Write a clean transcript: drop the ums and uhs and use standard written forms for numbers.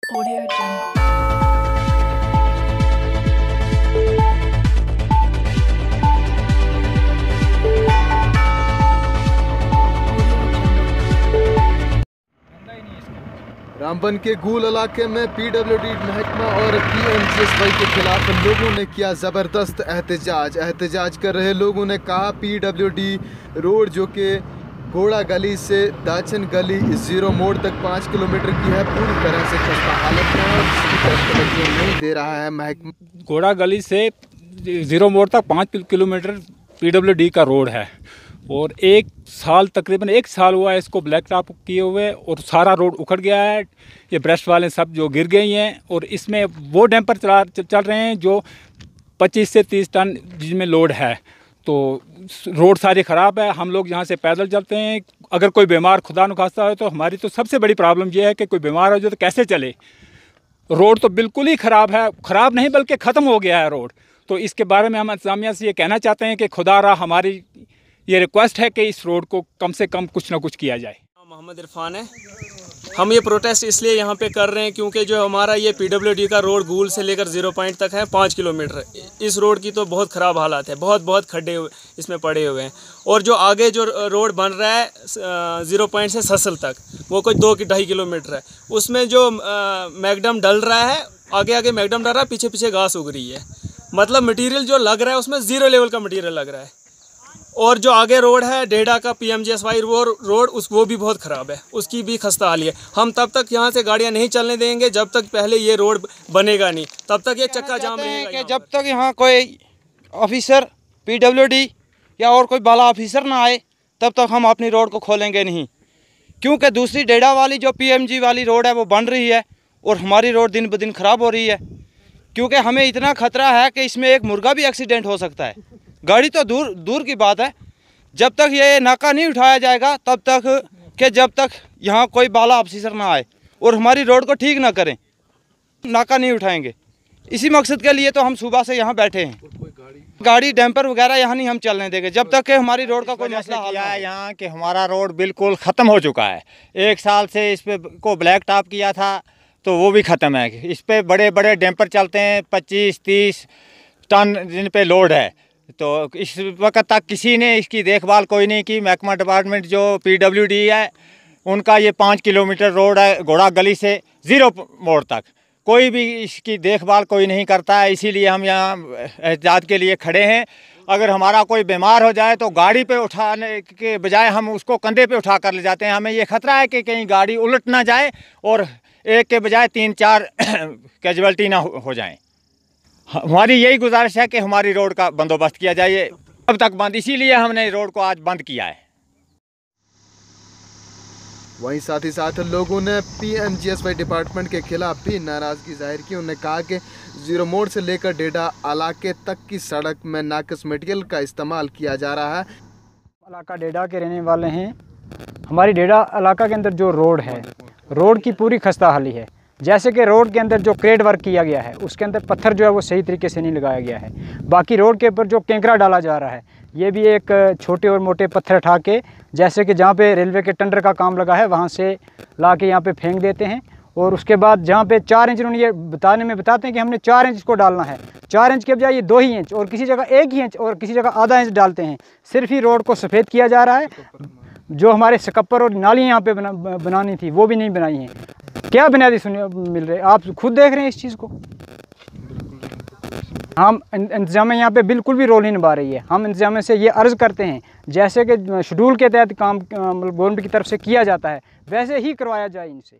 Audio Jungle. Ramban के गूल इलाके में पीडब्ल्यूडी महकमा और पीएमजीएसवाई के खिलाफ लोगों ने किया ज़बरदस्त एहतजाज कर रहे लोगों ने कहा पीडब्ल्यूडी रोड जो कि घोड़ा गली से दाचन गली जीरो मोड़ तक 5 किलोमीटर की है पूरी तरह से खस्ता हालत में और किसी तरह तवज्जो नहीं दे रहा है महकमा। घोड़ा गली से जीरो मोड़ तक 5 किलोमीटर पीडब्ल्यूडी का रोड है और तकरीबन एक साल हुआ है इसको ब्लैक टॉप किए हुए और सारा रोड उखड़ गया है। ये ब्रश वाले सब जो गिर गई हैं और इसमें वो डैम्पर चल रहे हैं जो 25 से 30 टन जिसमें लोड है। तो रोड सारी ख़राब है, हम लोग यहाँ से पैदल चलते हैं। अगर कोई बीमार खुदा न खास्ता हो तो हमारी तो सबसे बड़ी प्रॉब्लम ये है कि कोई बीमार हो जाए तो कैसे चले। रोड तो बिल्कुल ही ख़राब है, ख़राब नहीं बल्कि ख़त्म हो गया है रोड। तो इसके बारे में हम इंतज़ामिया से ये कहना चाहते हैं कि खुदा रहा हमारी ये रिक्वेस्ट है कि इस रोड को कम से कम कुछ ना कुछ किया जाए। मोहम्मद इरफान है। हम ये प्रोटेस्ट इसलिए यहाँ पे कर रहे हैं क्योंकि जो हमारा ये पीडब्ल्यूडी का रोड गूल से लेकर 0 पॉइंट तक है 5 किलोमीटर। इस रोड की तो बहुत ख़राब हालात है, बहुत खड्डे इसमें पड़े हुए हैं। और जो आगे जो रोड बन रहा है 0 पॉइंट से ससल तक वो कोई 2-2.5 किलोमीटर है। उसमें जो मैकडम डल रहा है, आगे मैकडम डल रहा है, पीछे घास उग रही है। मतलब मटीरियल जो लग रहा है उसमें ज़ीरो लेवल का मटीरियल लग रहा है। और जो आगे रोड है डेढ़ा का पीएमजीएसवाई रोड वो भी बहुत ख़राब है, उसकी भी खस्ता हाली है। हम तब तक यहाँ से गाड़ियाँ नहीं चलने देंगे जब तक पहले ये रोड बनेगा नहीं, तब तक ये चक्का जाम रहेगा। कि जब तक यहाँ कोई ऑफिसर पीडब्ल्यूडी या और कोई बाला ऑफिसर ना आए तब तक हम अपनी रोड को खोलेंगे नहीं। क्योंकि दूसरी डेढ़ा वाली जो पीएमजी वाली रोड है वो बन रही है और हमारी रोड दिन ब दिन ख़राब हो रही है। क्योंकि हमें इतना खतरा है कि इसमें एक मुर्गा भी एक्सीडेंट हो सकता है। गाड़ी तो दूर की बात है, जब तक ये नाका नहीं उठाया जाएगा तब तक जब तक यहाँ कोई बाला ऑफिसर ना आए और हमारी रोड को ठीक ना करें, नाका नहीं उठाएंगे। इसी मकसद के लिए तो हम सुबह से यहाँ बैठे हैं। गाड़ी डैम्पर वगैरह यहाँ नहीं हम चलने देंगे जब तक कि हमारी रोड का कोई मसला हल है। यहाँ कि हमारा रोड बिल्कुल ख़त्म हो चुका है। 1 साल से इस पे को ब्लैक टॉप किया था तो वो भी ख़त्म है। इस पे बड़े डैम्पर चलते हैं 25-30 टन जिन पे लोड है। तो इस वक्त तक किसी ने इसकी देखभाल कोई नहीं की। महकमा डिपार्टमेंट जो पीडब्ल्यूडी है उनका ये 5 किलोमीटर रोड है घोड़ा गली से 0 मोड़ तक, कोई भी इसकी देखभाल कोई नहीं करता है। इसीलिए हम यहाँ एहतियात के लिए खड़े हैं। अगर हमारा कोई बीमार हो जाए तो गाड़ी पे उठाने के बजाय हम उसको कंधे पे उठा कर ले जाते हैं। हमें ये खतरा है कि कहीं गाड़ी उलट ना जाए और एक के बजाय 3-4 कैजुअल्टी ना हो जाएं। हमारी यही गुजारिश है कि हमारी रोड का बंदोबस्त किया जाए। अब तक बंद, इसीलिए हमने रोड को आज बंद किया है। वहीं साथ ही साथ लोगों ने पीएमजीएसवाई डिपार्टमेंट के खिलाफ भी नाराज़गी जाहिर की। उन्होंने कहा कि 0 मोड़ से लेकर डेढ़ा इलाके तक की सड़क में नाकस मटेरियल का इस्तेमाल किया जा रहा है। इलाका डेढ़ा के रहने वाले हैं। हमारी डेढ़ा इलाका के अंदर जो रोड है, रोड की पूरी खस्ता हाली है। जैसे कि रोड के अंदर जो क्रेड वर्क किया गया है उसके अंदर पत्थर जो है वो सही तरीके से नहीं लगाया गया है। बाकी रोड के ऊपर जो केंकरा डाला जा रहा है ये भी एक छोटे और मोटे पत्थर उठा के, जैसे कि जहाँ पे रेलवे के टेंडर का काम लगा है वहाँ से ला के यहाँ पे फेंक देते हैं। और उसके बाद जहाँ पे 4 इंच उन्होंने ये बताते हैं कि हमने 4 इंच इसको डालना है, 4 इंच के बजाय ये 2 ही इंच और किसी जगह 1 ही इंच और किसी जगह आधा इंच डालते हैं। सिर्फ ही रोड को सफ़ेद किया जा रहा है। जो हमारे स्कप्पर और नालियाँ यहाँ पे बनानी थी वो भी नहीं बनाई हैं। क्या बुनियादी मिल रहे, आप खुद देख रहे हैं इस चीज़ को। हम इंतजामिया यहाँ पे बिल्कुल भी रोल नहीं निभा रही है। हम इंतजामिया से ये अर्ज़ करते हैं जैसे कि शेड्यूल के तहत काम गवर्नमेंट की तरफ से किया जाता है वैसे ही करवाया जाए इनसे।